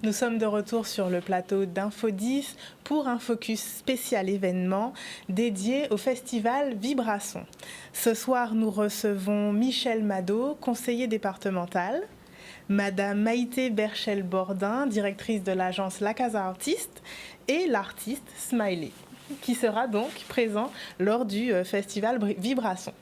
Nous sommes de retour sur le plateau d'Info 10 pour un focus spécial événement dédié au festival Vibration. Ce soir, nous recevons Michel Mado, conseiller départemental, Madame Maïté Berchel-Bordin, directrice de l'agence La Casa Artiste, et l'artiste Smiley, qui sera donc présent lors du festival Vibration.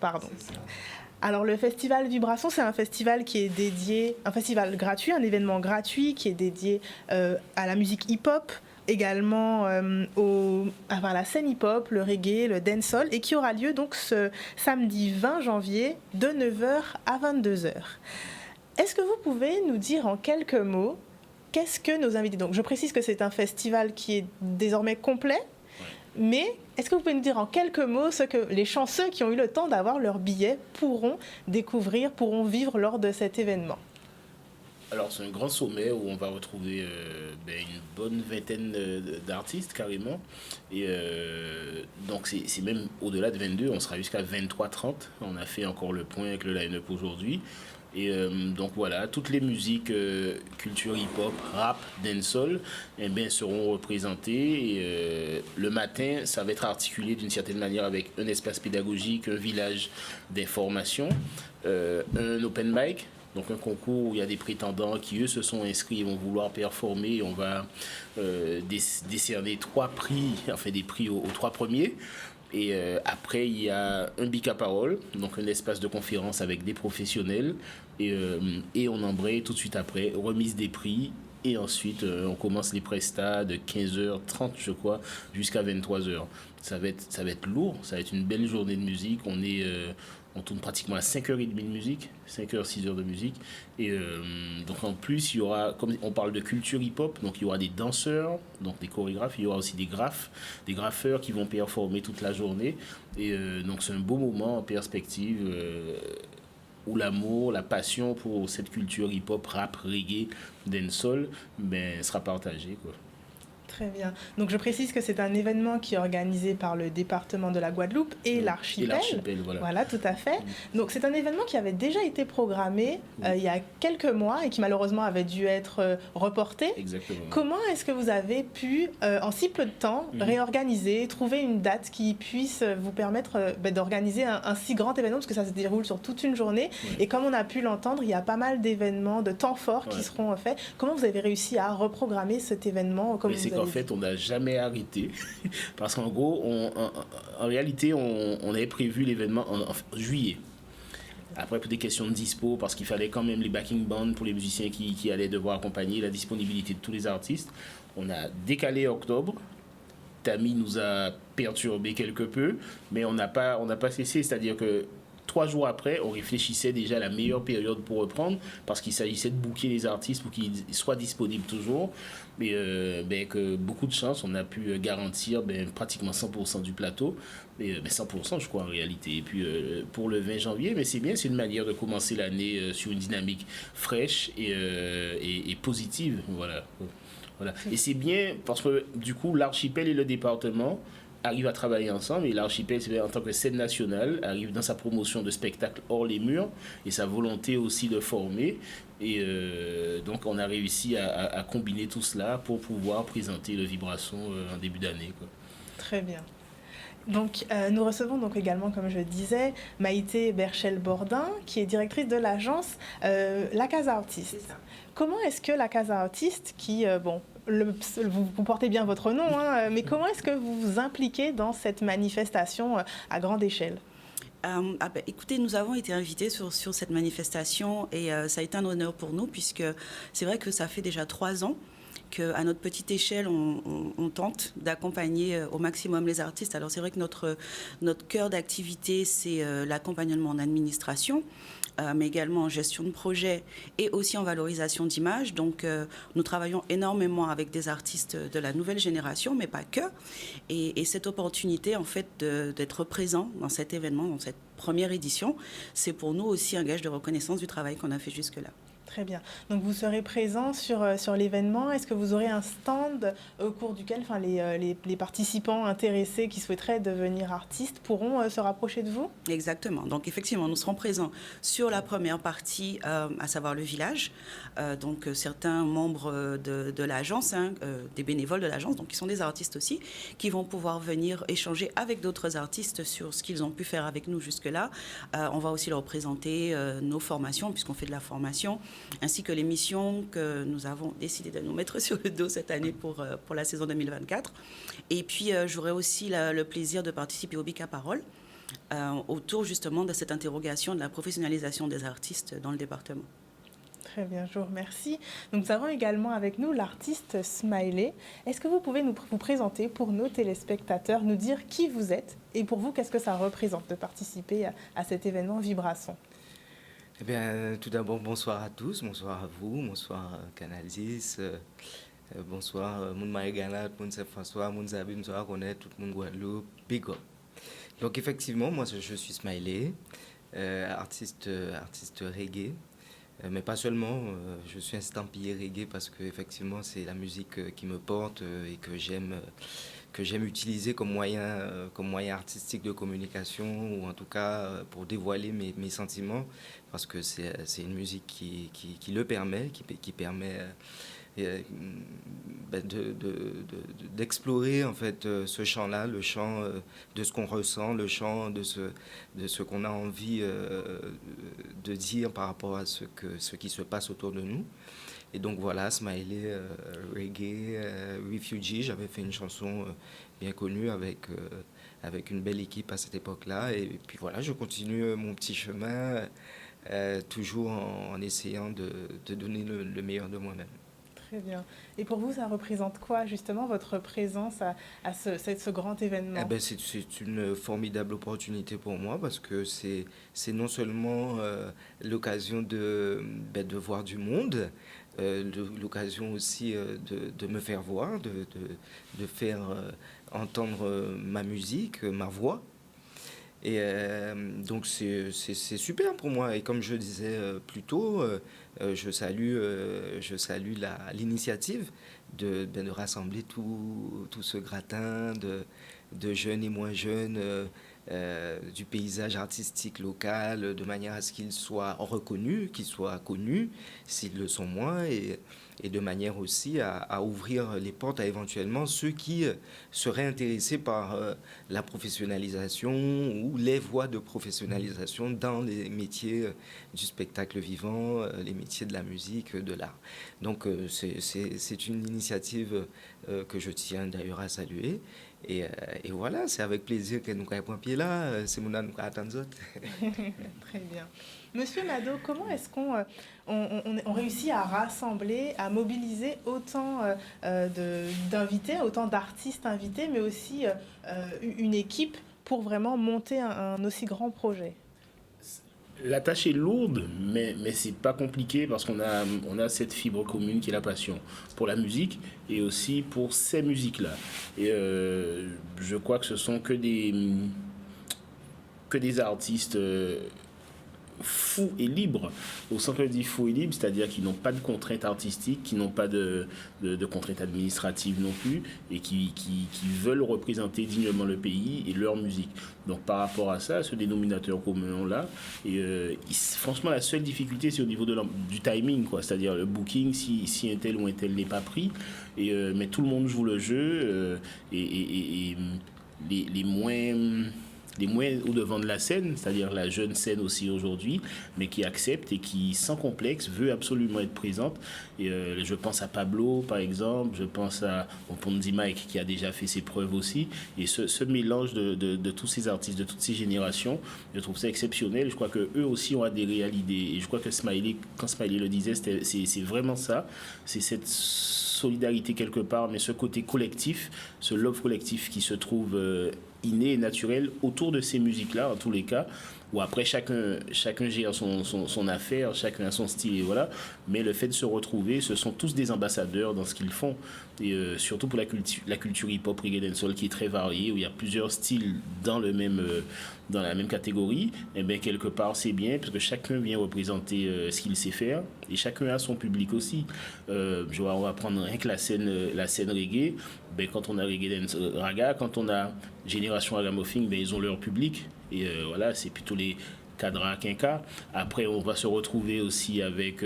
Alors le festival Vibration, c'est un festival qui est dédié, un festival gratuit, un événement gratuit qui est dédié à la musique hip-hop, également à la scène hip-hop, le reggae, le dancehall, et qui aura lieu donc ce samedi 20 janvier de 9h à 22h. Est-ce que vous pouvez nous dire en quelques mots qu'est-ce que nos invités... Donc je précise que c'est un festival qui est désormais complet, mais est-ce que vous pouvez nous dire en quelques mots ce que les chanceux qui ont eu le temps d'avoir leur billet pourront découvrir, pourront vivre lors de cet événement? Alors c'est un grand sommet où on va retrouver une bonne vingtaine d'artistes carrément. Et donc c'est même au-delà de 22, on sera jusqu'à 23-30. On a fait encore le point avec le line-up aujourd'hui. Et donc voilà, toutes les musiques culture hip-hop, rap, dancehall seront représentées. Et le matin, ça va être articulé d'une certaine manière avec un espace pédagogique, un village d'information, un open mic, donc un concours où il y a des prétendants qui eux se sont inscrits et vont vouloir performer. On va décerner des prix aux 3 premiers. Et après, il y a un bic à parole, donc un espace de conférence avec des professionnels. Et on embraye tout de suite après, remise des prix. Et ensuite, on commence les prestats de 15h30, je crois, jusqu'à 23h. Ça va être lourd, ça va être une belle journée de musique. On tourne pratiquement à 5h30 de musique, 6h de musique. Et donc en plus, il y aura, comme on parle de culture hip-hop, donc il y aura des danseurs, donc des chorégraphes, il y aura aussi des graffeurs qui vont performer toute la journée. Et donc c'est un beau moment en perspective où l'amour, la passion pour cette culture hip-hop, rap, reggae, dancehall, sera partagée, quoi. Très bien. Donc je précise que c'est un événement qui est organisé par le département de la Guadeloupe et l'Archipel. Et l'Archipel, voilà. Voilà, tout à fait. Donc c'est un événement qui avait déjà été programmé il y a quelques mois et qui malheureusement avait dû être reporté. Exactement. Comment est-ce que vous avez pu, en si peu de temps, réorganiser, trouver une date qui puisse vous permettre d'organiser un si grand événement, parce que ça se déroule sur toute une journée. Et comme on a pu l'entendre, il y a pas mal d'événements, de temps forts qui seront faits. Comment vous avez réussi à reprogrammer cet événement comme En fait, on n'a jamais arrêté. Parce qu'en gros, en réalité, on avait prévu l'événement en juillet. Après, pour des questions de dispo, parce qu'il fallait quand même les backing bands pour les musiciens qui allaient devoir accompagner la disponibilité de tous les artistes. On a décalé octobre. Tammy nous a perturbé quelque peu, mais on n'a pas cessé. C'est-à-dire que 3 jours après, on réfléchissait déjà à la meilleure période pour reprendre, parce qu'il s'agissait de booker les artistes pour qu'ils soient disponibles toujours. Mais que beaucoup de chance, on a pu garantir pratiquement 100% du plateau, 100% je crois en réalité. Et puis pour le 20 janvier, mais c'est bien, c'est une manière de commencer l'année sur une dynamique fraîche et positive. Voilà. Et c'est bien parce que du coup, l'Archipel et le département arrivent à travailler ensemble, et l'Archipel, en tant que scène nationale, arrive dans sa promotion de spectacles hors les murs et sa volonté aussi de former. Et donc on a réussi à combiner tout cela pour pouvoir présenter le Vibration en début d'année, quoi. Très bien. Donc, nous recevons donc également, comme je disais, Maïté Berchel-Bordin, qui est directrice de l'agence La Casa Artiste. Comment est-ce que La Casa Artiste, qui, vous portez bien votre nom, mais comment est-ce que vous vous impliquez dans cette manifestation à grande échelle ? Écoutez, nous avons été invités sur cette manifestation et ça a été un honneur pour nous, puisque c'est vrai que ça fait déjà 3 ans qu'à notre petite échelle, on tente d'accompagner au maximum les artistes. Alors c'est vrai que notre cœur d'activité, c'est l'accompagnement en administration, mais également en gestion de projet et aussi en valorisation d'image. Donc nous travaillons énormément avec des artistes de la nouvelle génération, mais pas que. Et cette opportunité, en fait, d'être présent dans cet événement, dans cette première édition, c'est pour nous aussi un gage de reconnaissance du travail qu'on a fait jusque-là. Très bien. Donc vous serez présent sur l'événement. Est-ce que vous aurez un stand au cours duquel les participants intéressés qui souhaiteraient devenir artistes pourront se rapprocher de vous? Exactement. Donc effectivement, nous serons présents sur la première partie, à savoir le village. Donc certains membres de l'agence, des bénévoles de l'agence, donc qui sont des artistes aussi, qui vont pouvoir venir échanger avec d'autres artistes sur ce qu'ils ont pu faire avec nous jusque-là. On va aussi leur présenter nos formations, puisqu'on fait de la formation, ainsi que les missions que nous avons décidé de nous mettre sur le dos cette année pour la saison 2024. Et puis, j'aurai aussi le plaisir de participer au Bic à Parole autour justement de cette interrogation de la professionnalisation des artistes dans le département. Très bien, je vous remercie. Donc, nous avons également avec nous l'artiste Smiley. Est-ce que vous pouvez vous présenter pour nos téléspectateurs, nous dire qui vous êtes et pour vous, qu'est-ce que ça représente de participer à cet événement Vibra-Son? Eh bien, tout d'abord, bonsoir à tous, bonsoir à vous, bonsoir Canal 10, bonsoir Moun Marie-Ganat, Moun Saint-François, Moun Zabi, Moun Sorakonet, tout le monde Guadeloupe, big up. Donc effectivement, moi je suis Smiley, artiste reggae, mais pas seulement, je suis estampillé reggae parce que effectivement c'est la musique qui me porte et que j'aime utiliser comme moyen artistique de communication, ou en tout cas pour dévoiler mes sentiments, parce que c'est une musique qui le permet, qui permet d'explorer en fait ce champ-là, le champ de ce qu'on ressent, le champ de ce qu'on a envie de dire par rapport à ce qui se passe autour de nous. Et donc voilà, Smiley, reggae, Refugee, j'avais fait une chanson bien connue avec une belle équipe à cette époque-là. Et puis voilà, je continue mon petit chemin, toujours en essayant de donner le meilleur de moi-même. Très bien. Et pour vous, ça représente quoi, justement, votre présence à ce grand événement? Eh ben, c'est une formidable opportunité pour moi parce que c'est non seulement l'occasion de voir du monde, l'occasion aussi de me faire voir, de faire entendre ma musique, ma voix. Et donc c'est super pour moi. Et comme je disais plus tôt, je salue l'initiative de rassembler tout ce gratin de jeunes et moins jeunes du paysage artistique local, de manière à ce qu'ils soient reconnus, qu'ils soient connus, s'ils le sont moins, et de manière aussi à ouvrir les portes à éventuellement ceux qui seraient intéressés par la professionnalisation ou les voies de professionnalisation dans les métiers du spectacle vivant, les métiers de la musique, de l'art. Donc c'est une initiative que je tiens d'ailleurs à saluer. Et voilà, c'est avec plaisir que nous avons pied là, c'est mon nous attendre. Très bien. Monsieur Mado, comment est-ce qu'on réussit à rassembler, à mobiliser autant d'invités, autant d'artistes invités, mais aussi une équipe pour vraiment monter un aussi grand projet? La tâche est lourde, mais c'est pas compliqué parce qu'on a cette fibre commune qui est la passion pour la musique et aussi pour ces musiques-là. Et je crois que ce sont que des artistes fous et libres. Au sens que je dis fous et libres, c'est-à-dire qui n'ont pas de contraintes artistiques, qui n'ont pas de contraintes administratives non plus, et qui veulent représenter dignement le pays et leur musique. Donc par rapport à ça, ce dénominateur commun-là, franchement la seule difficulté c'est au niveau du timing, quoi, c'est-à-dire le booking, si un tel ou un tel n'est pas pris, mais tout le monde joue le jeu, et les moins au devant de la scène, c'est-à-dire la jeune scène aussi aujourd'hui, mais qui accepte et qui, sans complexe, veut absolument être présente. Et je pense à Pablo, par exemple, je pense à Pondi Mike, qui a déjà fait ses preuves aussi. Et ce mélange de tous ces artistes, de toutes ces générations, je trouve ça exceptionnel. Je crois qu'eux aussi ont adhéré à l'idée. Et je crois que Smiley, quand Smiley le disait, c'est vraiment ça. C'est cette solidarité quelque part, mais ce côté collectif, ce love collectif qui se trouve inné et naturel autour de ces musiques-là, en tous les cas, où après chacun gère son affaire, chacun a son style, et voilà. Mais le fait de se retrouver, ce sont tous des ambassadeurs dans ce qu'ils font. Et surtout pour la culture hip-hop, reggae dancehall qui est très variée, où il y a plusieurs styles dans la même catégorie, et bien quelque part c'est bien, parce que chacun vient représenter ce qu'il sait faire, et chacun a son public aussi. On va prendre rien que la scène reggae, ben, quand on a reggae dance, raga, quand on a Génération Ragamuffin, ben, ils ont leur public, et voilà, c'est plutôt les Cadra Quinca. Après, on va se retrouver aussi avec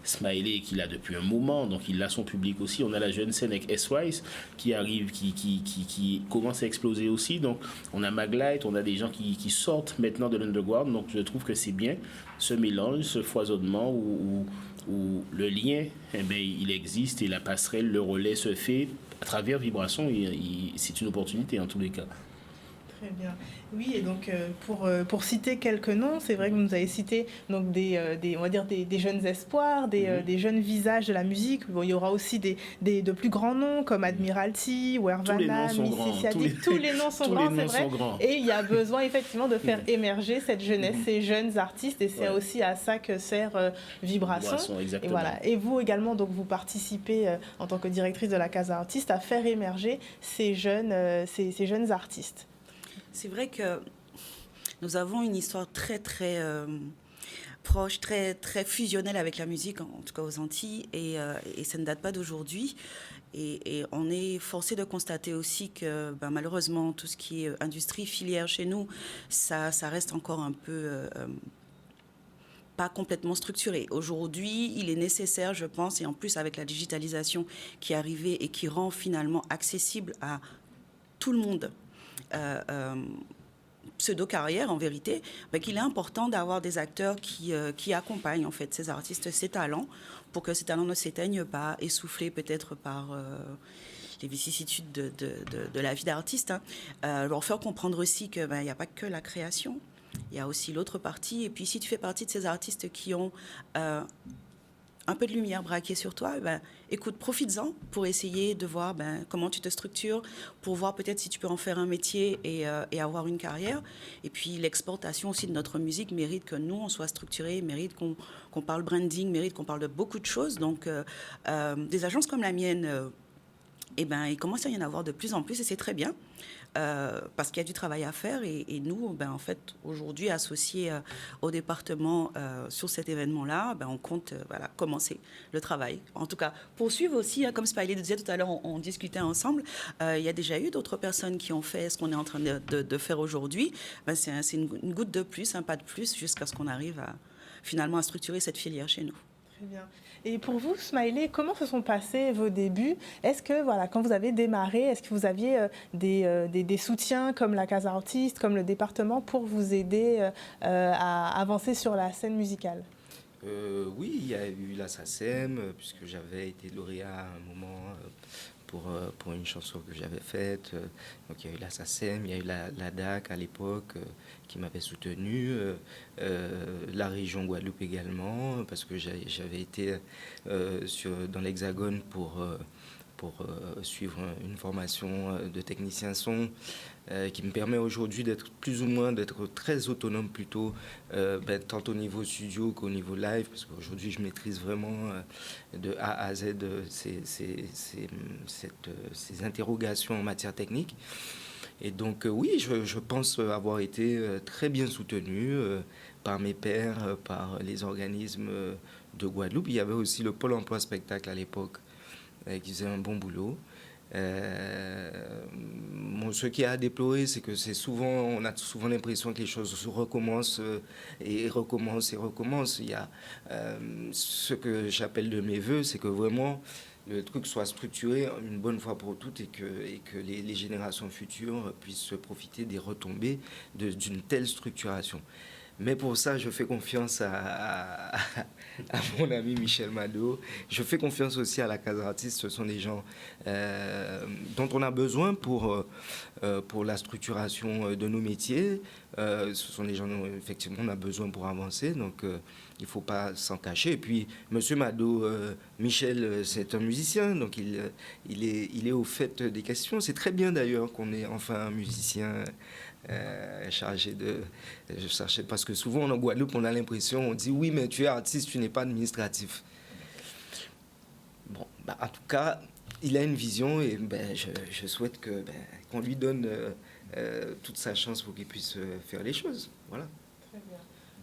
Smiley qui l'a depuis un moment, donc il a son public aussi. On a la jeune scène avec S-Wise qui arrive, qui commence à exploser aussi. Donc, on a Maglite, on a des gens qui sortent maintenant de l'underground. Donc, je trouve que c'est bien ce mélange, ce foisonnement où le lien, eh bien, il existe et la passerelle, le relais se fait à travers Vibration. C'est une opportunité en tous les cas. Très bien. Oui, et donc pour citer quelques noms, c'est vrai que vous nous avez cité donc on va dire des jeunes espoirs, des jeunes visages de la musique. Bon, il y aura aussi de plus grands noms comme Admiralty, Wervana, Missy Siadik. Tous les noms sont grands, c'est vrai. Et il y a besoin effectivement de faire émerger cette jeunesse, ces jeunes artistes, et c'est aussi à ça que sert Vibration. Et voilà. Et vous également, donc vous participez en tant que directrice de la Casa Artiste à faire émerger ces jeunes artistes. C'est vrai que nous avons une histoire très, très proche, très, très fusionnelle avec la musique, en tout cas aux Antilles, et ça ne date pas d'aujourd'hui. Et on est forcé de constater aussi que malheureusement, tout ce qui est industrie, filière chez nous, ça reste encore un peu pas complètement structuré. Aujourd'hui, il est nécessaire, je pense, et en plus avec la digitalisation qui est arrivée et qui rend finalement accessible à tout le monde, pseudo-carrière en vérité, qu'il est important d'avoir des acteurs qui accompagnent en fait ces artistes, ces talents, pour que ces talents ne s'éteignent pas, essoufflés peut-être par les vicissitudes de la vie d'artiste. Leur faire comprendre aussi qu'il n'y a pas que la création, il y a aussi l'autre partie. Et puis si tu fais partie de ces artistes qui ont un peu de lumière braquée sur toi, écoute, profites-en pour essayer de voir comment tu te structures, pour voir peut-être si tu peux en faire un métier et avoir une carrière. Et puis l'exportation aussi de notre musique mérite que nous, on soit structurés, mérite qu'on parle branding, mérite qu'on parle de beaucoup de choses. Donc des agences comme la mienne, il commence à y en avoir de plus en plus et c'est très bien. Parce qu'il y a du travail à faire et nous, en fait, aujourd'hui, associés au département sur cet événement-là, on compte commencer le travail. En tout cas, poursuivre aussi, comme Smiley disait tout à l'heure, on discutait ensemble, il y a déjà eu d'autres personnes qui ont fait ce qu'on est en train de faire aujourd'hui. C'est une goutte de plus, un pas de plus, jusqu'à ce qu'on arrive finalement à structurer cette filière chez nous. Très bien. Et pour vous, Smiley, comment se sont passés vos débuts? Est-ce que, quand vous avez démarré, est-ce que vous aviez des soutiens comme la Casa Artiste, comme le département, pour vous aider à avancer sur la scène musicale? Oui, il y a eu la SACEM, puisque j'avais été lauréat à un moment pour une chanson que j'avais faite. Donc il y a eu la SACEM, il y a eu la DAC à l'époque qui m'avait soutenu, la région Guadeloupe également, parce que j'avais été dans l'Hexagone pour suivre une formation de technicien son qui me permet aujourd'hui d'être plus ou moins très autonome plutôt, tant au niveau studio qu'au niveau live, parce qu'aujourd'hui je maîtrise vraiment de A à Z ces interrogations en matière technique. Et donc oui, je pense avoir été très bien soutenu par mes pairs, par les organismes de Guadeloupe. Il y avait aussi le Pôle emploi spectacle à l'époque qui faisait un bon boulot. Ce qui est à déplorer, c'est que on a souvent l'impression que les choses recommencent et recommencent et recommencent. Il y a ce que j'appelle de mes voeux, c'est que vraiment le truc soit structuré une bonne fois pour toutes et que les générations futures puissent profiter des retombées d'une telle structuration. Mais pour ça, je fais confiance à mon ami Michel Mado. Je fais confiance aussi à la Case Artistes. Ce sont des gens dont on a besoin pour la structuration de nos métiers. Ce sont des gens dont effectivement on a besoin pour avancer. Donc il ne faut pas s'en cacher. Et puis M. Mado, Michel, c'est un musicien. Donc il est au fait des questions. C'est très bien d'ailleurs qu'on ait enfin un musicien chargé de... Parce que souvent en Guadeloupe, on a l'impression, on dit oui, mais tu es artiste, tu n'es pas administratif. Bon, en tout cas, il a une vision et je souhaite qu'on lui donne toute sa chance pour qu'il puisse faire les choses. Voilà. Très bien.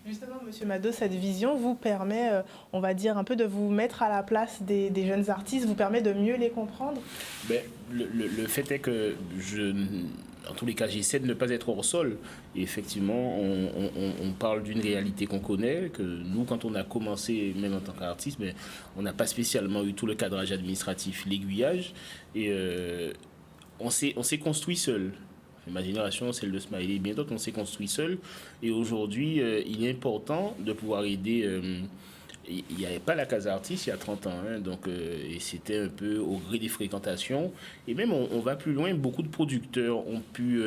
Justement, Monsieur Mado, cette vision vous permet, on va dire, un peu de vous mettre à la place des jeunes artistes, vous permet de mieux les comprendre? Le fait est que en tous les cas, j'essaie de ne pas être hors sol. Et effectivement, on parle d'une réalité qu'on connaît, que nous, quand on a commencé, même en tant qu'artiste, on n'a pas spécialement eu tout le cadrage administratif, l'aiguillage. Et on s'est construit seul. Ma génération, celle de Smiley et bien d'autres, on s'est construit seul. Et aujourd'hui, il est important de pouvoir aider... il n'y avait pas la Case Artistes il y a 30 ans, donc, et c'était un peu au gré des fréquentations. Et même, on va plus loin, beaucoup de producteurs ont pu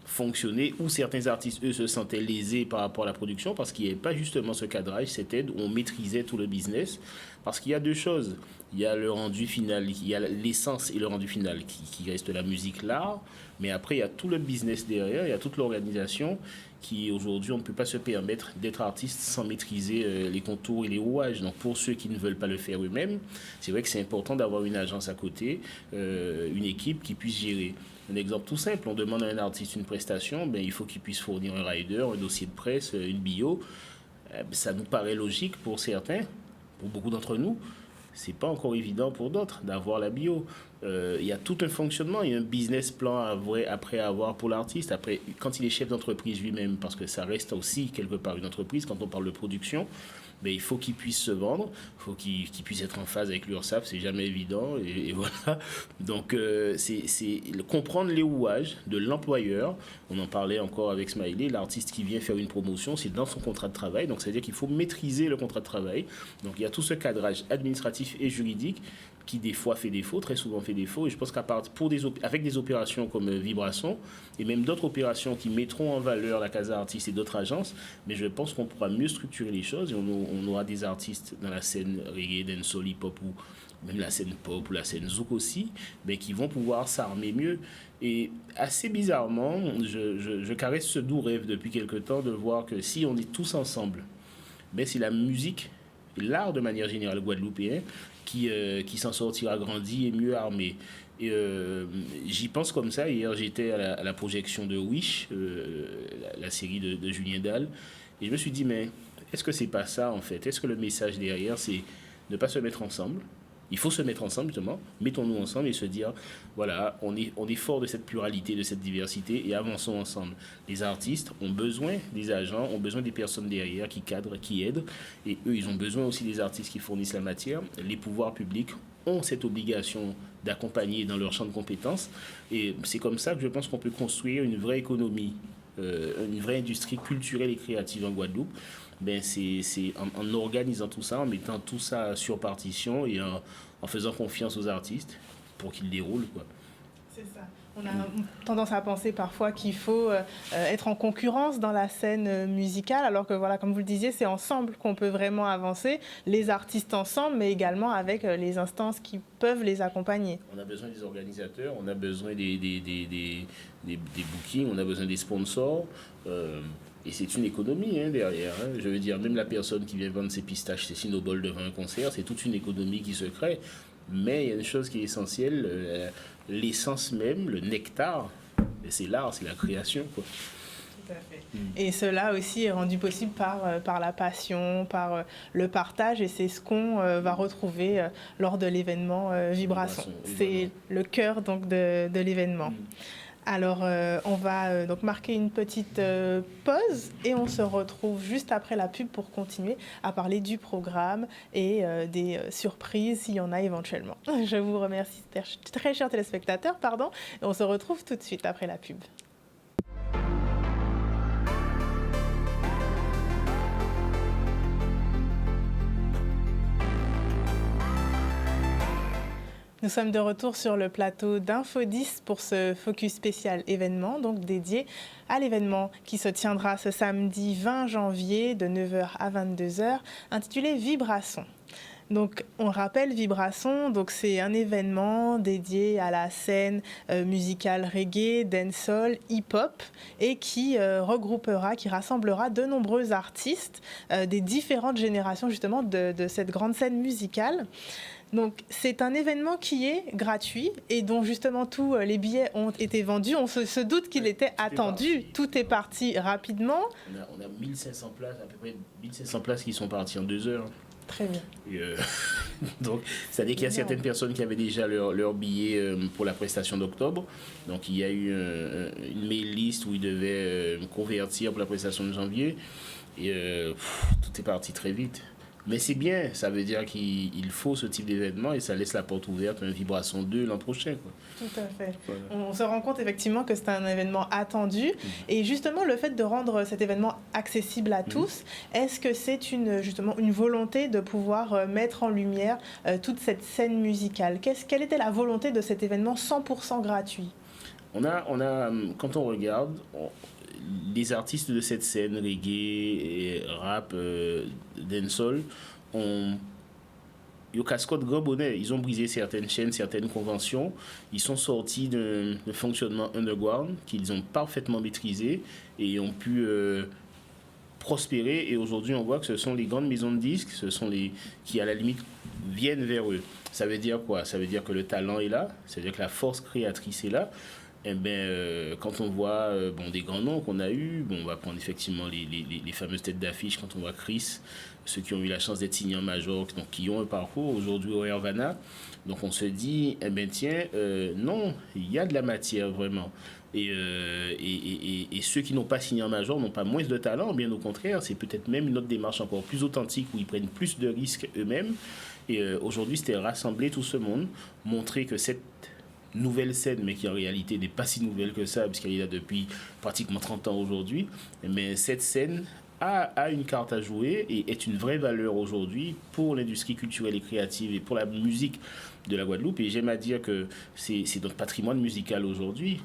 fonctionner, où certains artistes, eux, se sentaient lésés par rapport à la production, parce qu'il n'y avait pas justement ce cadrage, cette aide où on maîtrisait tout le business. Parce qu'il y a deux choses. Il y a le rendu final, il y a l'essence et le rendu final qui reste la musique, l'art. Mais après, il y a tout le business derrière, il y a toute l'organisation qui, aujourd'hui, on ne peut pas se permettre d'être artiste sans maîtriser les contours et les rouages. Donc, pour ceux qui ne veulent pas le faire eux-mêmes, c'est vrai que c'est important d'avoir une agence à côté, une équipe qui puisse gérer. Un exemple tout simple, on demande à un artiste une prestation, il faut qu'il puisse fournir un rider, un dossier de presse, une bio. Ça nous paraît logique pour certains, pour beaucoup d'entre nous. C'est pas encore évident pour d'autres d'avoir la bio. Il y a tout un fonctionnement, il y a un business plan après avoir pour l'artiste. Après, quand il est chef d'entreprise lui-même, parce que ça reste aussi quelque part une entreprise, quand on parle de production, il faut qu'il puisse se vendre, il faut qu'il puisse être en phase avec l'URSSAF, c'est jamais évident, et voilà. Donc, c'est comprendre les rouages de l'employeur. On en parlait encore avec Smiley, l'artiste qui vient faire une promotion, c'est dans son contrat de travail, donc c'est-à-dire qu'il faut maîtriser le contrat de travail. Donc, il y a tout ce cadrage administratif et juridique qui des fois fait défaut, très souvent fait défaut, et je pense avec des opérations comme Vibration, et même d'autres opérations qui mettront en valeur la Case Artistes et d'autres agences, mais je pense qu'on pourra mieux structurer les choses, et on aura des artistes dans la scène reggae, dancehall, hip-hop, ou même la scène pop, ou la scène zouk aussi, qui vont pouvoir s'armer mieux. Et assez bizarrement, je caresse ce doux rêve depuis quelque temps de voir que si on est tous ensemble, si la musique et l'art de manière générale guadeloupéen qui s'en sortira grandi et mieux armé. Et j'y pense comme ça. Hier, j'étais à la projection de Wish, la série de Julien Dalle, et je me suis dit, mais est-ce que c'est pas ça en fait? Est-ce que le message derrière, c'est ne pas se mettre ensemble? Il faut se mettre ensemble, justement. Mettons-nous ensemble et se dire, voilà, on est fort de cette pluralité, de cette diversité, et avançons ensemble. Les artistes ont besoin des agents, ont besoin des personnes derrière qui cadrent, qui aident, et eux, ils ont besoin aussi des artistes qui fournissent la matière. Les pouvoirs publics ont cette obligation d'accompagner dans leur champ de compétences, et c'est comme ça que je pense qu'on peut construire une vraie économie, une vraie industrie culturelle et créative en Guadeloupe. C'est en organisant tout ça, en mettant tout ça sur partition et en faisant confiance aux artistes pour qu'ils déroulent, quoi. C'est ça. On a tendance à penser parfois qu'il faut être en concurrence dans la scène musicale, alors que voilà, comme vous le disiez, c'est ensemble qu'on peut vraiment avancer, les artistes ensemble, mais également avec les instances qui peuvent les accompagner. On a besoin des organisateurs, on a besoin des bookings, on a besoin des sponsors. Et c'est une économie derrière. Je veux dire, même la personne qui vient vendre ses pistaches, ses Cinnabols devant un concert, c'est toute une économie qui se crée. Mais il y a une chose qui est essentielle, l'essence même, le nectar, c'est l'art, c'est la création, quoi. Tout à fait. Et cela aussi est rendu possible par la passion, par le partage, et c'est ce qu'on va retrouver lors de l'événement Vibration. C'est le cœur donc de l'événement. Alors, on va donc marquer une petite pause et on se retrouve juste après la pub pour continuer à parler du programme et des surprises s'il y en a éventuellement. Je vous remercie, très chers téléspectateurs, et on se retrouve tout de suite après la pub. Nous sommes de retour sur le plateau d'Info 10 pour ce focus spécial événement, donc dédié à l'événement qui se tiendra ce samedi 20 janvier de 9h à 22h, intitulé Vibra-Son. Donc, on rappelle Vibra-Son, donc c'est un événement dédié à la scène musicale reggae, dancehall, hip-hop et qui regroupera, qui rassemblera de nombreux artistes des différentes générations justement de cette grande scène musicale. Donc, c'est un événement qui est gratuit et dont justement tous les billets ont été vendus. On se doute qu'il était attendu. Tout est parti rapidement. On a 1500 places, à peu près 1500 places qui sont parties en 2 heures. Très bien. Et donc, c'est-à-dire qu'il y a certaines personnes qui avaient déjà leur billet pour la prestation d'octobre. Donc, il y a eu une mail list où ils devaient convertir pour la prestation de janvier. Et tout est parti très vite. Mais c'est bien, ça veut dire qu'il faut ce type d'événement et ça laisse la porte ouverte à un Vibra-Son 2 l'an prochain, quoi. Tout à fait. Voilà. On se rend compte effectivement que c'est un événement attendu. Et justement, le fait de rendre cet événement accessible à tous, est-ce que c'est justement une volonté de pouvoir mettre en lumière toute cette scène musicale ? Quelle était la volonté de cet événement 100% gratuit ? On a, quand on regarde, les artistes de cette scène reggae et rap, dancehall, ils ont casqué de gros bonnet. Ils ont brisé certaines chaînes, certaines conventions. Ils sont sortis d'un fonctionnement underground qu'ils ont parfaitement maîtrisé et ont pu prospérer. Et aujourd'hui, on voit que ce sont les grandes maisons de disques, ce sont les qui, à la limite, viennent vers eux. Ça veut dire quoi ? Ça veut dire que le talent est là, ça veut dire que la force créatrice est là. Eh bien, quand on voit des grands noms qu'on a eus, on va prendre effectivement les fameuses têtes d'affiche, quand on voit Chris, ceux qui ont eu la chance d'être signés en major, donc qui ont un parcours aujourd'hui au Hervana. Donc on se dit, eh bien tiens, non, il y a de la matière vraiment. Et ceux qui n'ont pas signé en major n'ont pas moins de talent, bien au contraire, c'est peut-être même une autre démarche encore plus authentique où ils prennent plus de risques eux-mêmes. Et aujourd'hui, c'était rassembler tout ce monde, montrer que cette nouvelle scène, mais qui en réalité n'est pas si nouvelle que ça, puisqu'elle est là depuis pratiquement 30 ans aujourd'hui, mais cette scène a une carte à jouer et est une vraie valeur aujourd'hui pour l'industrie culturelle et créative et pour la musique de la Guadeloupe. Et j'aime à dire que c'est notre patrimoine musical aujourd'hui.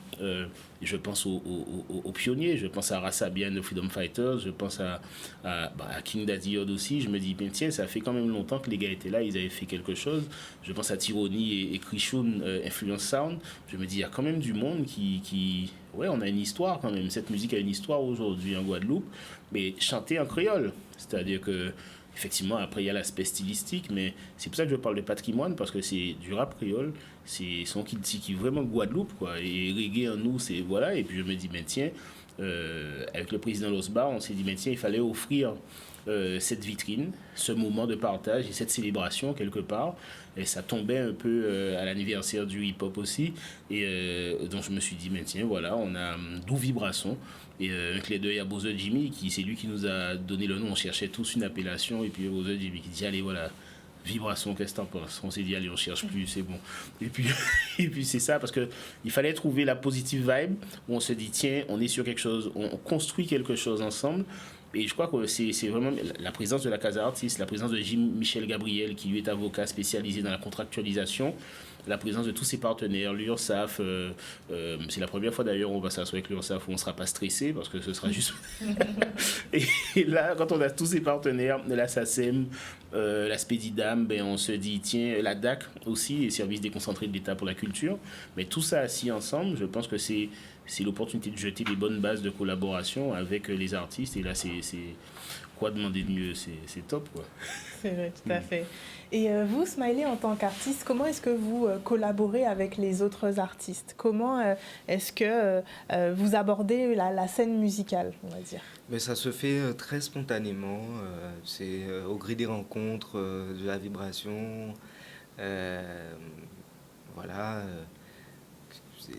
Je pense aux pionniers, je pense à Rassabian, de Freedom Fighters, je pense à King Daddy Yod aussi. Je me dis, ben tiens, ça fait quand même longtemps que les gars étaient là, ils avaient fait quelque chose. Je pense à Tironi et Krishoun, Influence Sound. Je me dis, il y a quand même du monde qui... Ouais, on a une histoire quand même. Cette musique a une histoire aujourd'hui en Guadeloupe, mais chantée en créole. C'est-à-dire que effectivement, après, il y a l'aspect stylistique, mais c'est pour ça que je parle de patrimoine, parce que c'est du rap créole, c'est son qui vraiment Guadeloupe, quoi. Et reggae en nous, c'est voilà. Et puis je me dis, ben tiens, avec le président Losbar, on s'est dit, ben tiens, il fallait offrir cette vitrine, ce moment de partage et cette célébration quelque part. Et ça tombait un peu à l'anniversaire du hip-hop aussi. Et donc je me suis dit, ben tiens, voilà, on a d'où Vibra-Son. Et un clin d'œil à Bowser Jimmy, c'est lui qui nous a donné le nom. On cherchait tous une appellation. Et puis Bowser Jimmy qui dit, allez, voilà, Vibra-Son, qu'est-ce que t'en penses ? On s'est dit, allez, on cherche plus, c'est bon. Et puis c'est ça, parce qu'il fallait trouver la positive vibe, où on se dit, tiens, on est sur quelque chose, on construit quelque chose ensemble. Et je crois que c'est vraiment la présence de la Casa Artiste, la présence de Michel Gabriel, qui lui est avocat spécialisé dans la contractualisation, la présence de tous ses partenaires, l'URSSAF. C'est la première fois d'ailleurs où on va s'asseoir avec l'URSSAF où on ne sera pas stressé, parce que ce sera juste... et là, quand on a tous ces partenaires, la SACEM, la Spédidam, ben, on se dit, tiens, la DAC aussi, les services déconcentrés de l'État pour la culture. Mais tout ça assis ensemble, je pense que c'est l'opportunité de jeter des bonnes bases de collaboration avec les artistes. Et là, c'est quoi demander de mieux ? C'est top, quoi. C'est vrai, tout à fait. Et vous, Smiley, en tant qu'artiste, comment est-ce que vous collaborez avec les autres artistes ? Comment est-ce que vous abordez la scène musicale, on va dire ? Mais ça se fait très spontanément. C'est au gré des rencontres, de la vibration. Voilà.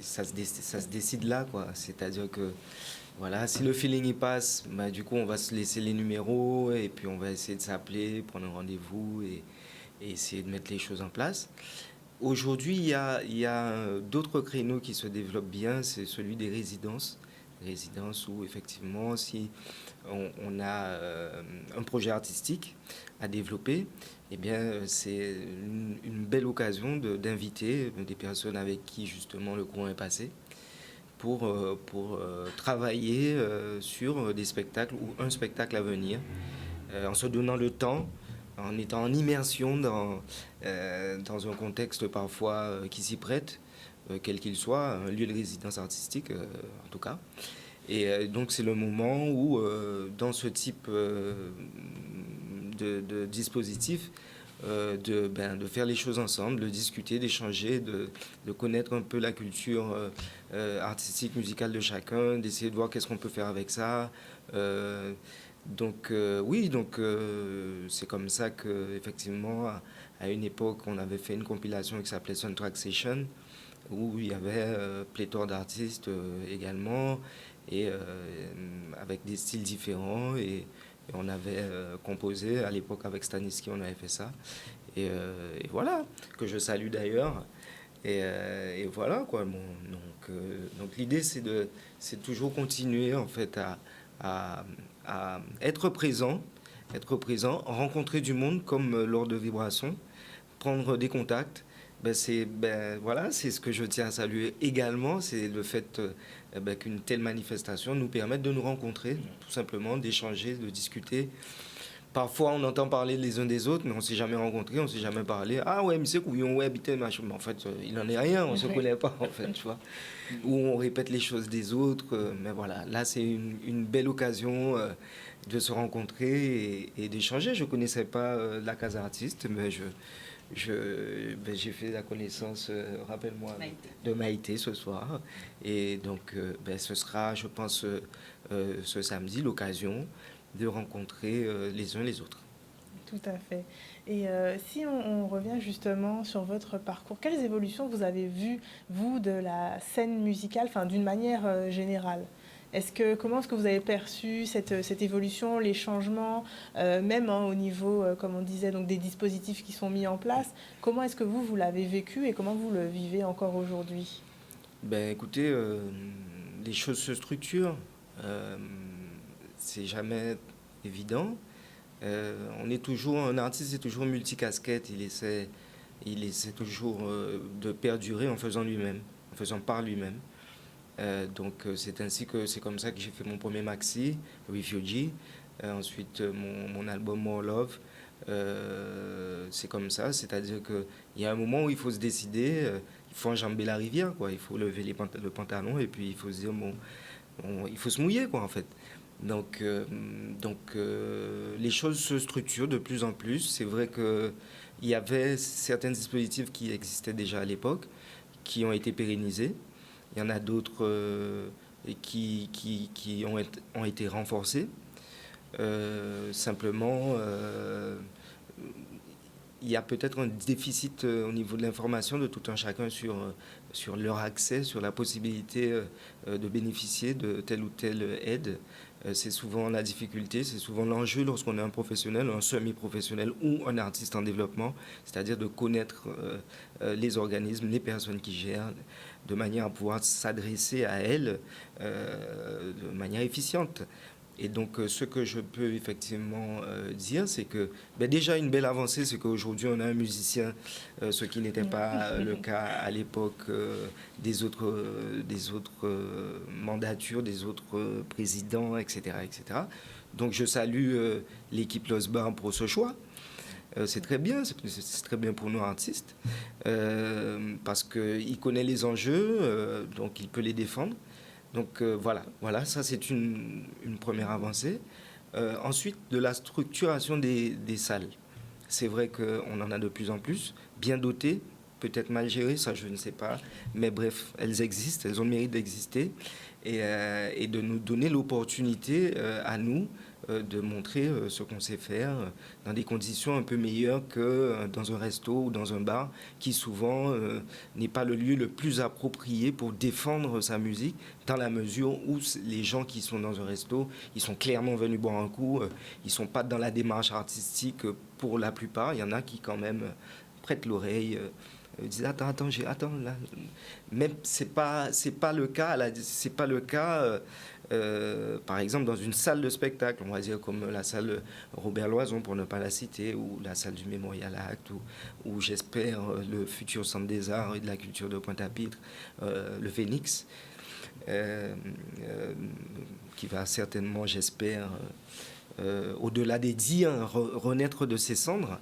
Ça se décide là, quoi. C'est-à-dire que voilà, si le feeling y passe, bah, du coup on va se laisser les numéros et puis on va essayer de s'appeler, prendre un rendez-vous et essayer de mettre les choses en place. Aujourd'hui, il y a d'autres créneaux qui se développent bien, c'est celui des résidences. résidence où effectivement, si on a un projet artistique à développer, eh bien, c'est une belle occasion d'inviter des personnes avec qui justement le courant est passé pour travailler sur des spectacles ou un spectacle à venir, en se donnant le temps, en étant en immersion dans un contexte parfois qui s'y prête, quel qu'il soit, un lieu de résidence artistique en tout cas. Et donc c'est le moment où, dans ce type de dispositif, de faire les choses ensemble, de discuter, d'échanger, de connaître un peu la culture artistique, musicale de chacun, d'essayer de voir qu'est-ce qu'on peut faire avec ça. Oui, c'est comme ça que effectivement, à une époque, on avait fait une compilation qui s'appelait Soundtrack Session, où il y avait pléthore d'artistes également, et avec des styles différents. Et on avait composé à l'époque avec Staniski, on avait fait ça. Et voilà, que je salue d'ailleurs. Et voilà quoi. Bon, donc l'idée c'est de toujours continuer en fait à être présent, rencontrer du monde comme lors de Vibration, prendre des contacts. Voilà, c'est ce que je tiens à saluer également, c'est le fait qu'une telle manifestation nous permette de nous rencontrer, tout simplement, d'échanger, de discuter. Parfois, on entend parler les uns des autres, mais on ne s'est jamais rencontrés, on ne s'est jamais parlé. Ah ouais, mais c'est couillon, ouais, habiter, machin. Mais en fait, il n'en est rien, on ne se connaît pas, en fait, tu vois. Ou on répète les choses des autres. Mais voilà, là, c'est une belle occasion de se rencontrer et d'échanger. Je ne connaissais pas la Casa Artiste, mais j'ai fait la connaissance, rappelle-moi, de Maïté ce soir. Et donc, ce sera, je pense, ce samedi, l'occasion de rencontrer les uns les autres. Tout à fait. Et si on revient justement sur votre parcours, quelles évolutions vous avez vues, vous, de la scène musicale, enfin, d'une manière générale ? Comment est-ce que vous avez perçu cette évolution, les changements, même au niveau, comme on disait, donc des dispositifs qui sont mis en place? Comment est-ce que vous l'avez vécu et comment vous le vivez encore aujourd'hui? Écoutez, les choses se structurent. C'est jamais évident. On est toujours, un artiste est toujours multicasquette. Il essaie toujours de perdurer en faisant lui-même, en faisant par lui-même. C'est comme ça que j'ai fait mon premier maxi, Refugee. Ensuite, mon album More Love. C'est comme ça, c'est-à-dire qu'il y a un moment où il faut se décider, il faut enjamber la rivière, quoi. Il faut lever le pantalon et puis il faut se dire, il faut se mouiller, quoi, en fait. Donc, les choses se structurent de plus en plus. C'est vrai qu'il y avait certains dispositifs qui existaient déjà à l'époque, qui ont été pérennisés. Il y en a d'autres qui ont été renforcés. Simplement, il y a peut-être un déficit au niveau de l'information de tout un chacun sur leur accès, sur la possibilité de bénéficier de telle ou telle aide. C'est souvent la difficulté, c'est souvent l'enjeu lorsqu'on est un professionnel, un semi-professionnel ou un artiste en développement, c'est-à-dire de connaître les organismes, les personnes qui gèrent, de manière à pouvoir s'adresser à elles de manière efficiente. Et donc, ce que je peux effectivement dire, c'est que déjà une belle avancée, c'est qu'aujourd'hui, on a un musicien, ce qui n'était pas le cas à l'époque des autres mandatures, des autres présidents, etc., etc. Donc, je salue l'équipe Losbar pour ce choix. C'est très bien, c'est très bien pour nos artistes, parce qu'il connaît les enjeux, donc il peut les défendre. Donc voilà, ça c'est une première avancée. Ensuite, de la structuration des salles. C'est vrai qu'on en a de plus en plus, bien dotées, peut-être mal gérées, ça je ne sais pas. Mais bref, elles existent, elles ont le mérite d'exister. Et de nous donner l'opportunité à nous de montrer ce qu'on sait faire dans des conditions un peu meilleures que dans un resto ou dans un bar qui souvent n'est pas le lieu le plus approprié pour défendre sa musique, dans la mesure où les gens qui sont dans un resto, ils sont clairement venus boire un coup, ils ne sont pas dans la démarche artistique pour la plupart. Il y en a qui quand même prêtent l'oreille disent attends, là. Même c'est pas le cas, c'est pas le cas. Par exemple, dans une salle de spectacle, on va dire comme la salle Robert Loison, pour ne pas la citer, ou la salle du Mémorial Act, ou j'espère le futur Centre des Arts et de la Culture de Pointe-à-Pitre, le Phénix, qui va certainement, j'espère, au-delà des dires, renaître de ses cendres.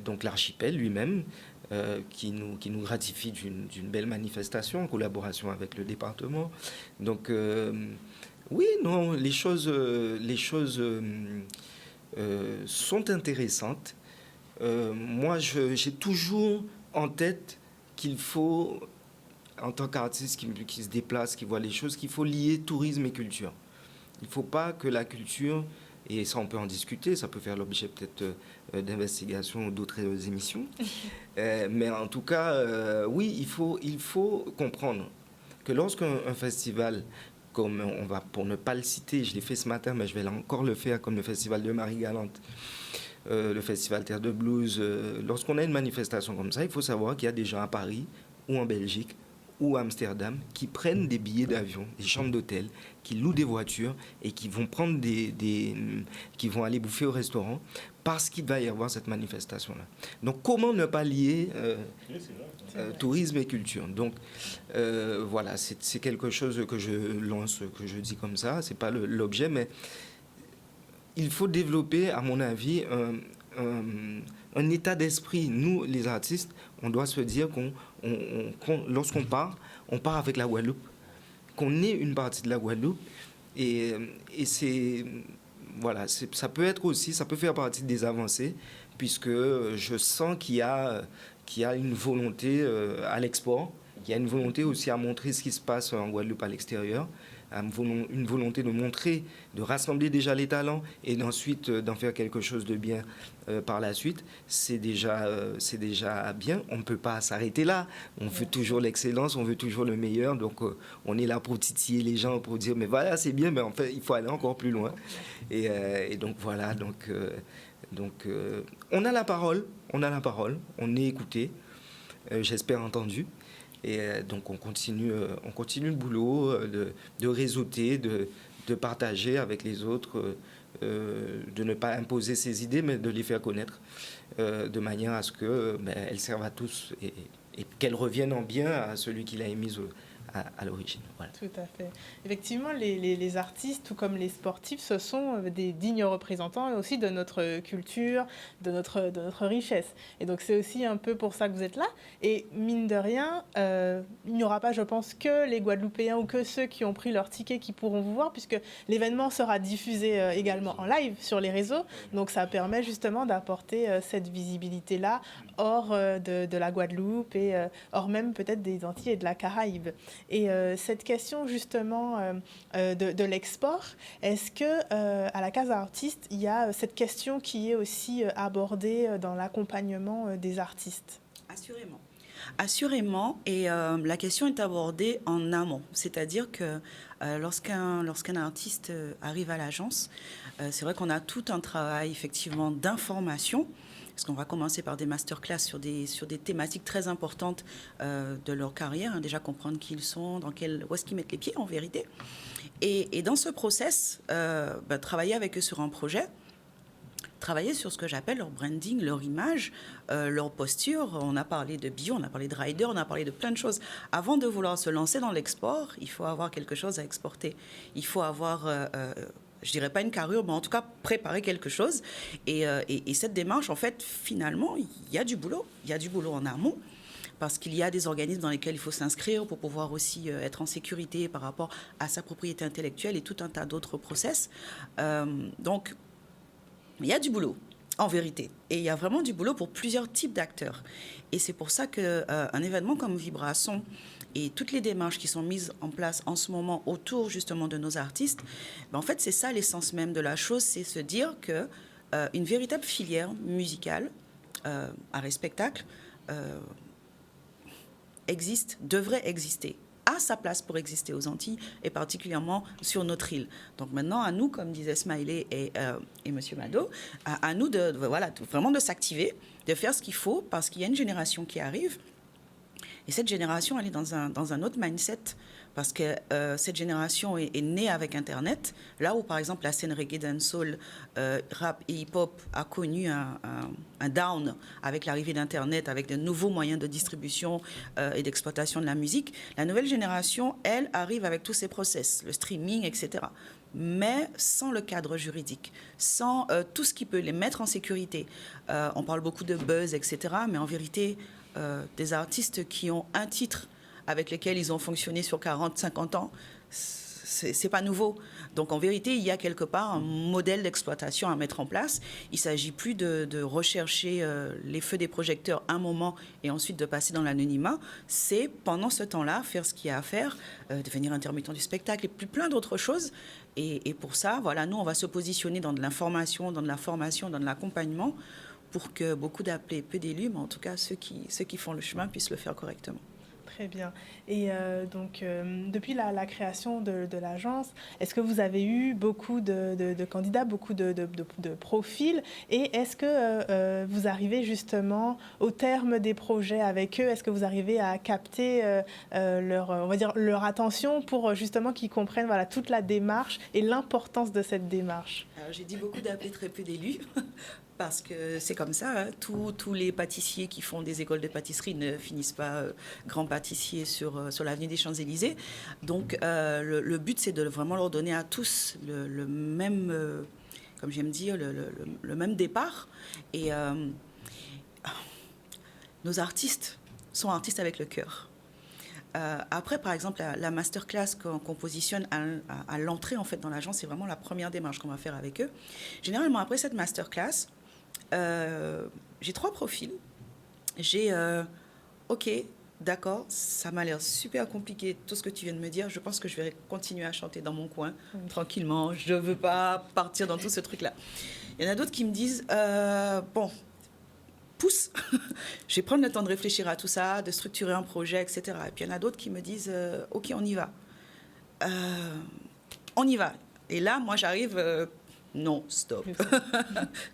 Donc l'archipel lui-même, qui nous gratifie d'une belle manifestation en collaboration avec le département. Donc oui, non, les choses sont intéressantes. Moi, j'ai toujours en tête qu'il faut, en tant qu'artiste qui se déplace, qui voit les choses, qu'il faut lier tourisme et culture. Il ne faut pas que la culture, et ça on peut en discuter, ça peut faire l'objet peut-être d'investigations ou d'autres émissions, mais en tout cas, oui, il faut comprendre que lorsqu'un festival, comme on va, pour ne pas le citer, je l'ai fait ce matin, mais je vais encore le faire, comme le festival de Marie-Galante, le festival Terre de Blues, lorsqu'on a une manifestation comme ça, il faut savoir qu'il y a des gens à Paris ou en Belgique ou à Amsterdam qui prennent des billets d'avion, des chambres d'hôtel, qui louent des voitures et qui vont prendre qui vont aller bouffer au restaurant parce qu'il va y avoir cette manifestation-là. Donc comment ne pas lier tourisme et culture? Donc voilà, c'est quelque chose que je lance, que je dis comme ça, c'est pas l'objet, mais il faut développer, à mon avis, un état d'esprit. Nous, les artistes, on doit se dire lorsqu'on part, on part avec la Guadeloupe, qu'on est une partie de la Guadeloupe, et c'est voilà, ça peut être aussi, ça peut faire partie des avancées, puisque je sens qu'il y a une volonté à l'export, qu'il y a une volonté aussi à montrer ce qui se passe en Guadeloupe à l'extérieur, une volonté de montrer, de rassembler déjà les talents et ensuite d'en faire quelque chose de bien par la suite. C'est déjà bien. On ne peut pas s'arrêter là. On veut toujours l'excellence, on veut toujours le meilleur. Donc on est là pour titiller les gens, pour dire mais voilà, c'est bien, mais en fait il faut aller encore plus loin. Et donc voilà, donc on a la parole, on est écouté, j'espère entendu. Et donc on continue le boulot de réseauter, de partager avec les autres, de ne pas imposer ses idées, mais de les faire connaître de manière à ce qu'elles servent à tous et qu'elles reviennent en bien à celui qui l'a émise à l'origine. Voilà. Tout à fait. Effectivement, les artistes, tout comme les sportifs, ce sont des dignes représentants aussi de notre culture, de notre richesse. Et donc, c'est aussi un peu pour ça que vous êtes là. Et mine de rien, il n'y aura pas, je pense, que les Guadeloupéens ou que ceux qui ont pris leur ticket qui pourront vous voir, puisque l'événement sera diffusé également en live sur les réseaux. Donc, ça permet justement d'apporter cette visibilité-là hors de la Guadeloupe et hors même peut-être des Antilles et de la Caraïbe. Et cette question justement de l'export, est-ce que à la Casa Artiste, il y a cette question qui est aussi abordée dans l'accompagnement des artistes? Assurément, et la question est abordée en amont, c'est-à-dire que lorsqu'un artiste arrive à l'agence, c'est vrai qu'on a tout un travail effectivement d'information, parce qu'on va commencer par des masterclass sur des thématiques très importantes de leur carrière, déjà comprendre qui ils sont, où est-ce qu'ils mettent les pieds en vérité. Et dans ce process, travailler avec eux sur un projet, travailler sur ce que j'appelle leur branding, leur image, leur posture. On a parlé de bio, on a parlé de rider, on a parlé de plein de choses. Avant de vouloir se lancer dans l'export, il faut avoir quelque chose à exporter. Il faut avoir... je dirais pas une carrure, mais en tout cas préparer quelque chose. Et cette démarche, en fait, finalement, il y a du boulot. Il y a du boulot en amont, parce qu'il y a des organismes dans lesquels il faut s'inscrire pour pouvoir aussi être en sécurité par rapport à sa propriété intellectuelle et tout un tas d'autres process. Donc, il y a du boulot, en vérité. Et il y a vraiment du boulot pour plusieurs types d'acteurs. Et c'est pour ça qu'un événement comme Vibrason et toutes les démarches qui sont mises en place en ce moment autour justement de nos artistes, en fait, c'est ça l'essence même de la chose, c'est se dire que une véritable filière musicale, art et spectacle, devrait exister a sa place pour exister aux Antilles et particulièrement sur notre île. Donc maintenant, à nous, comme disait Smiley et M. Mado, à nous vraiment de s'activer, de faire ce qu'il faut parce qu'il y a une génération qui arrive. Et cette génération, elle est dans un autre mindset parce que cette génération est née avec Internet. Là où, par exemple, la scène reggae, dancehall, rap et hip-hop a connu un down avec l'arrivée d'Internet, avec de nouveaux moyens de distribution et d'exploitation de la musique, la nouvelle génération, elle, arrive avec tous ces process, le streaming, etc. Mais sans le cadre juridique, sans tout ce qui peut les mettre en sécurité. On parle beaucoup de buzz, etc. Mais en vérité, des artistes qui ont un titre avec lesquels ils ont fonctionné sur 40, 50 ans, c'est pas nouveau. Donc en vérité, il y a quelque part un modèle d'exploitation à mettre en place. Il ne s'agit plus de rechercher les feux des projecteurs un moment et ensuite de passer dans l'anonymat. C'est pendant ce temps-là faire ce qu'il y a à faire, devenir intermittent du spectacle et plein d'autres choses. Et pour ça, voilà, nous, on va se positionner dans de l'information, dans de la formation, dans de l'accompagnement pour que beaucoup d'appelés, peu d'élus, mais en tout cas ceux qui font le chemin puissent le faire correctement. Très bien. Et donc, depuis la création de l'agence, est-ce que vous avez eu beaucoup de candidats, beaucoup de profils? Et est-ce que vous arrivez justement au terme des projets avec eux? Est-ce que vous arrivez à capter leur attention pour justement qu'ils comprennent voilà, toute la démarche et l'importance de cette démarche? Alors, j'ai dit beaucoup d'appelés, très peu d'élus. Parce que c'est comme ça, hein. Tous les pâtissiers qui font des écoles de pâtisserie ne finissent pas grands pâtissiers sur l'avenue des Champs-Élysées. Donc le but, c'est de vraiment leur donner à tous le même, comme j'aime dire, le même départ. Et nos artistes sont artistes avec le cœur. Après, par exemple, la masterclass qu'on positionne à l'entrée en fait, dans l'agence, c'est vraiment la première démarche qu'on va faire avec eux. Généralement, après cette masterclass, j'ai 3 profils. J'ai OK, d'accord, ça m'a l'air super compliqué, tout ce que tu viens de me dire. Je pense que je vais continuer à chanter dans mon coin, tranquillement. Je ne veux pas partir dans tout ce truc-là. Il y en a d'autres qui me disent bon, pousse, je vais prendre le temps de réfléchir à tout ça, de structurer un projet, etc. Et puis il y en a d'autres qui me disent OK, on y va. On y va. Et là, moi, j'arrive. Non, stop.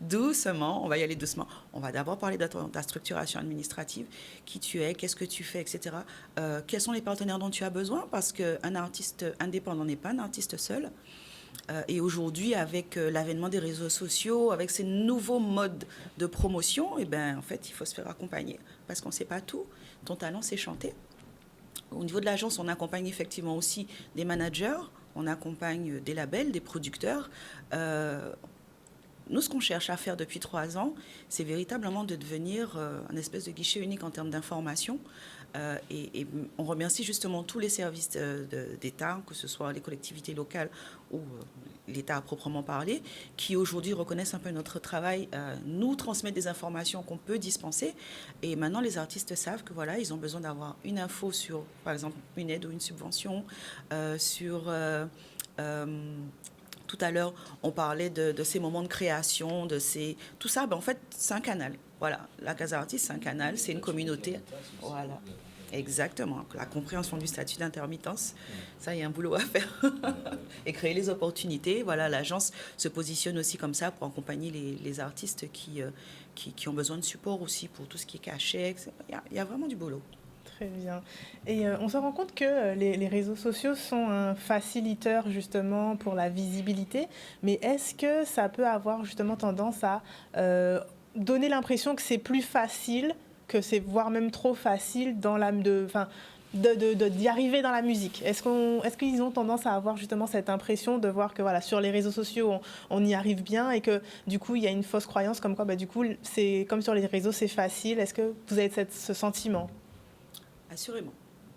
Doucement, on va y aller doucement. On va d'abord parler de ta structuration administrative, qui tu es, qu'est-ce que tu fais, etc. Quels sont les partenaires dont tu as besoin? Parce qu'un artiste indépendant n'est pas un artiste seul. Et aujourd'hui, avec l'avènement des réseaux sociaux, avec ces nouveaux modes de promotion, eh ben, en fait, il faut se faire accompagner. Parce qu'on ne sait pas tout. Ton talent, c'est chanter. Au niveau de l'agence, on accompagne effectivement aussi des managers. On accompagne des labels, des producteurs. Nous, ce qu'on cherche à faire depuis 3 ans, c'est véritablement de devenir un espèce de guichet unique en termes d'information. Et on remercie justement tous les services d'État, que ce soit les collectivités locales ou l'État à proprement parler, qui aujourd'hui reconnaissent un peu notre travail, nous transmettent des informations qu'on peut dispenser. Et maintenant, les artistes savent que voilà, ils ont besoin d'avoir une info sur, par exemple, une aide ou une subvention, sur tout à l'heure, on parlait de ces moments de création, tout ça, ben en fait, c'est un canal. Voilà, la Casa Artiste, c'est un canal, c'est une communauté. Voilà, exactement. La compréhension du statut d'intermittence, ça, il y a un boulot à faire. Et créer les opportunités. Voilà, l'agence se positionne aussi comme ça pour accompagner les artistes qui ont besoin de support aussi pour tout ce qui est cachet. Il y a vraiment du boulot. Très bien. Et on se rend compte que les réseaux sociaux sont un facilitateur justement pour la visibilité, mais est-ce que ça peut avoir justement tendance à donner l'impression que c'est plus facile, que c'est voire même trop facile d'y arriver dans la musique? Est-ce qu'ils ont tendance à avoir justement cette impression de voir que voilà, sur les réseaux sociaux, on y arrive bien et que du coup, il y a une fausse croyance comme quoi du coup, c'est comme sur les réseaux, c'est facile. Est-ce que vous avez ce sentiment? Assurément.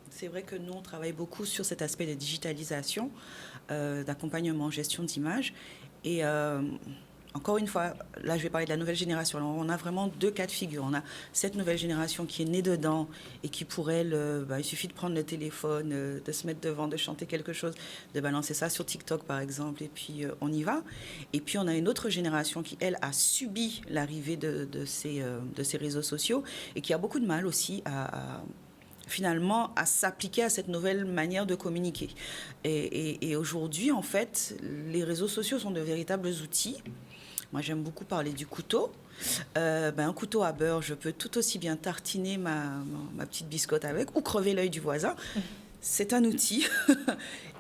C'est vrai que nous, on travaille beaucoup sur cet aspect de digitalisation, d'accompagnement en gestion d'image. Et encore une fois, là, je vais parler de la nouvelle génération. Alors, on a vraiment 2 cas de figure. On a cette nouvelle génération qui est née dedans et qui, pour elle, il suffit de prendre le téléphone, de se mettre devant, de chanter quelque chose, de balancer ça sur TikTok, par exemple, et puis on y va. Et puis, on a une autre génération qui, elle, a subi l'arrivée de ces réseaux sociaux et qui a beaucoup de mal aussi finalement à s'appliquer à cette nouvelle manière de communiquer. Et aujourd'hui, en fait, les réseaux sociaux sont de véritables outils. Moi, j'aime beaucoup parler du couteau. Un couteau à beurre, je peux tout aussi bien tartiner ma petite biscotte avec ou crever l'œil du voisin. C'est un outil.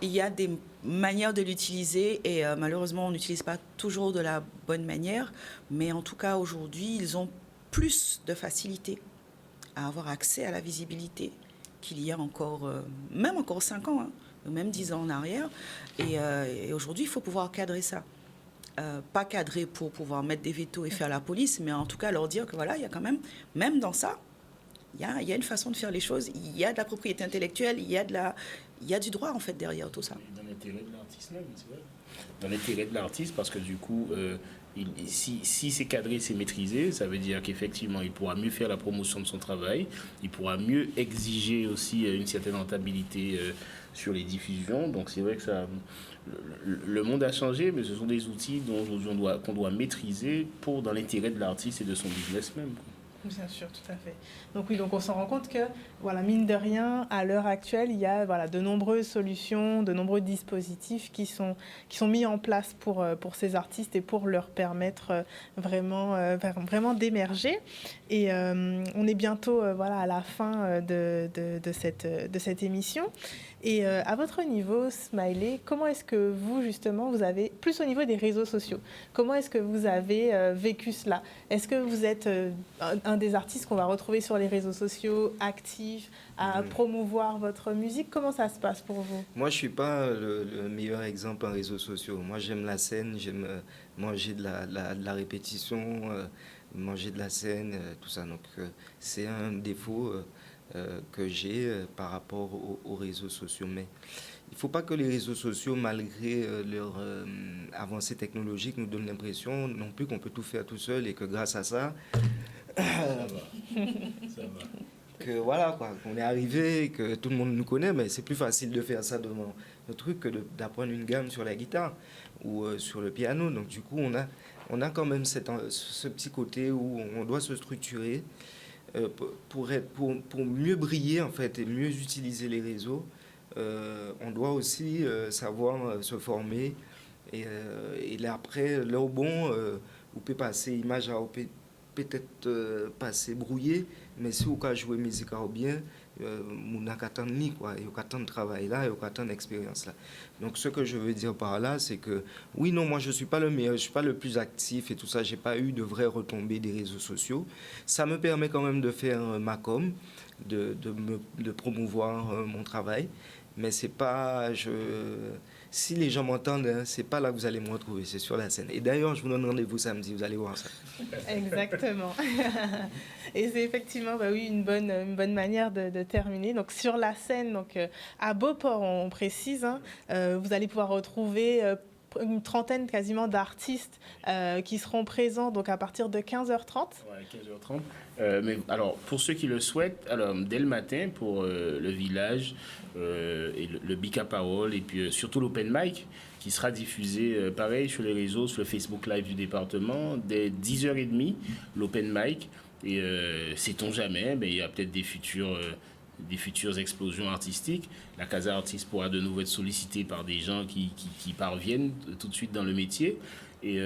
Il y a des manières de l'utiliser et malheureusement, on n'utilise pas toujours de la bonne manière. Mais en tout cas, aujourd'hui, ils ont plus de facilité à avoir accès à la visibilité qu'il y a encore, même encore 5 ans, hein, même 10 ans en arrière. Et aujourd'hui, il faut pouvoir cadrer ça. Pas cadrer pour pouvoir mettre des vétos et faire la police, mais en tout cas leur dire que voilà, il y a quand même dans ça, il y a une façon de faire les choses, il y a de la propriété intellectuelle, il y a du droit en fait derrière tout ça. Dans l'intérêt de l'artiste même, c'est vrai. Dans l'intérêt de l'artiste, parce que du coup, si c'est cadré, c'est maîtrisé, ça veut dire qu'effectivement, il pourra mieux faire la promotion de son travail, il pourra mieux exiger aussi une certaine rentabilité sur les diffusions. Donc c'est vrai que ça, le monde a changé, mais ce sont des outils dont aujourd'hui qu'on doit maîtriser pour dans l'intérêt de l'artiste et de son business même, quoi. Bien sûr, tout à fait. Donc oui, donc on se rend compte que, voilà, mine de rien, à l'heure actuelle, il y a de nombreuses solutions, de nombreux dispositifs qui sont mis en place pour ces artistes et pour leur permettre vraiment d'émerger. Et on est bientôt à la fin de cette émission. Et à votre niveau, Smiley, comment est-ce que vous, justement, vous avez, plus au niveau des réseaux sociaux, comment est-ce que vous avez vécu cela? Est-ce que vous êtes un des artistes qu'on va retrouver sur les réseaux sociaux, actifs, à promouvoir votre musique? Comment ça se passe pour vous? Moi, je ne suis pas le meilleur exemple en réseaux sociaux. Moi, j'aime la scène, j'aime manger de la répétition, manger de la scène, tout ça. Donc, c'est un défaut que j'ai par rapport aux réseaux sociaux. Mais il ne faut pas que les réseaux sociaux, malgré leur avancée technologique, nous donnent l'impression non plus qu'on peut tout faire tout seul et que grâce à ça, Ça va. que voilà, quoi, qu'on est arrivé, que tout le monde nous connaît, mais c'est plus facile de faire ça devant le truc que d'apprendre une gamme sur la guitare ou sur le piano. Donc du coup, on a quand même ce petit côté où on doit se structurer pour mieux briller en fait et mieux utiliser les réseaux. On doit aussi savoir se former et là après là au bon on peut passer image à peut-être passer brouillé, mais si on peut jouer musique bien on n'a qu'à attendre ni quoi, et on a de travail là et on a d'expérience là. Donc ce que je veux dire par là, c'est que oui, non, moi je suis pas le meilleur, je suis pas le plus actif et tout ça, j'ai pas eu de vraies retombées des réseaux sociaux. Ça me permet quand même de faire ma com, de promouvoir mon travail, mais c'est pas si les gens m'entendent, hein, c'est pas là que vous allez me retrouver, c'est sur la scène. Et d'ailleurs, je vous donne rendez-vous samedi, vous allez voir ça. Exactement. Et c'est effectivement une bonne manière de terminer. Donc sur la scène, donc, à Beauport, on précise, hein, vous allez pouvoir retrouver une trentaine quasiment d'artistes qui seront présents donc à partir de 15h30. Ouais, 15h30. Mais alors, pour ceux qui le souhaitent, alors, dès le matin, pour le village et le Bic à Parole, et puis surtout l'Open Mic, qui sera diffusé, pareil, sur les réseaux, sur le Facebook Live du département, dès 10h30, l'Open Mic. Et sait-on jamais, mais il y a peut-être des futures explosions artistiques. La Casa Artiste pourra de nouveau être sollicitée par des gens qui parviennent tout de suite dans le métier. Et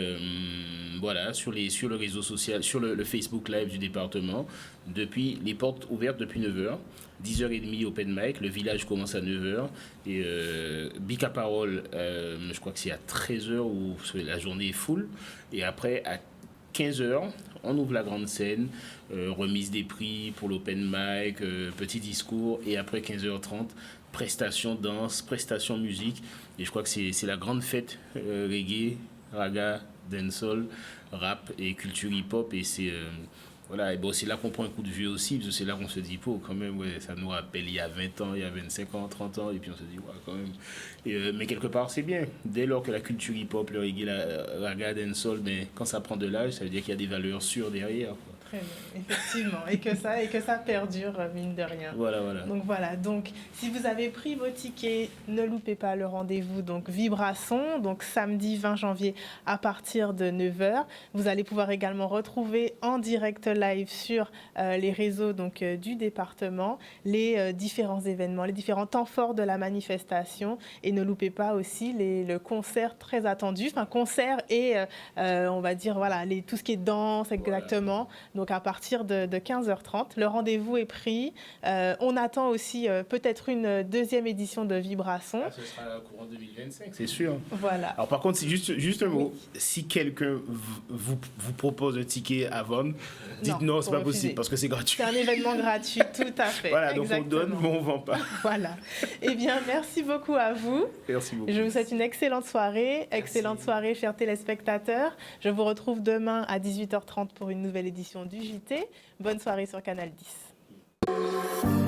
voilà, sur le réseau social, sur le Facebook Live du département, depuis les portes ouvertes depuis 9h, 10h30 Open Mic, le village commence à 9h, et Bic à Parole, je crois que c'est à 13h où la journée est full, et après à 15h, on ouvre la grande scène, remise des prix pour l'open mic, petit discours, et après 15h30, prestation danse, prestation musique, et je crois que c'est la grande fête reggae, raga, dancehall, rap et culture hip-hop, et c'est voilà, et bon, c'est là qu'on prend un coup de vieux aussi, parce que c'est là qu'on se dit, quand même, ouais, ça nous rappelle il y a 20 ans, il y a 25 ans, 30 ans, et puis on se dit, ouais, quand même. Et, mais quelque part, c'est bien. Dès lors que la culture hip-hop, le reggae, la raga, dancehall, mais quand ça prend de l'âge, ça veut dire qu'il y a des valeurs sûres derrière, quoi. Très bien, effectivement, et que ça perdure, mine de rien. Voilà, voilà. Donc si vous avez pris vos tickets, ne loupez pas le rendez-vous, donc Vibra-Son, donc samedi 20 janvier à partir de 9h. Vous allez pouvoir également retrouver en direct live sur les réseaux donc, du département les différents événements, les différents temps forts de la manifestation, et ne loupez pas aussi le concert très attendu, enfin concert et on va dire voilà, tout ce qui est danse exactement. Voilà. Donc à partir de 15h30, le rendez-vous est pris. On attend aussi peut-être une deuxième édition de Vibra-Son. Ce sera au courant 2025, c'est sûr. Voilà. Alors par contre, c'est juste un mot. Oui. Si quelqu'un vous propose un ticket à vendre, dites non, c'est pas possible parce que c'est gratuit. C'est un événement gratuit, tout à fait. Voilà, donc on donne, mais on ne vend pas. Voilà. Eh bien, merci beaucoup à vous. Merci beaucoup. Je vous souhaite une excellente soirée. Excellente soirée, chers téléspectateurs. Je vous retrouve demain à 18h30 pour une nouvelle édition du JT. Bonne soirée sur Canal 10.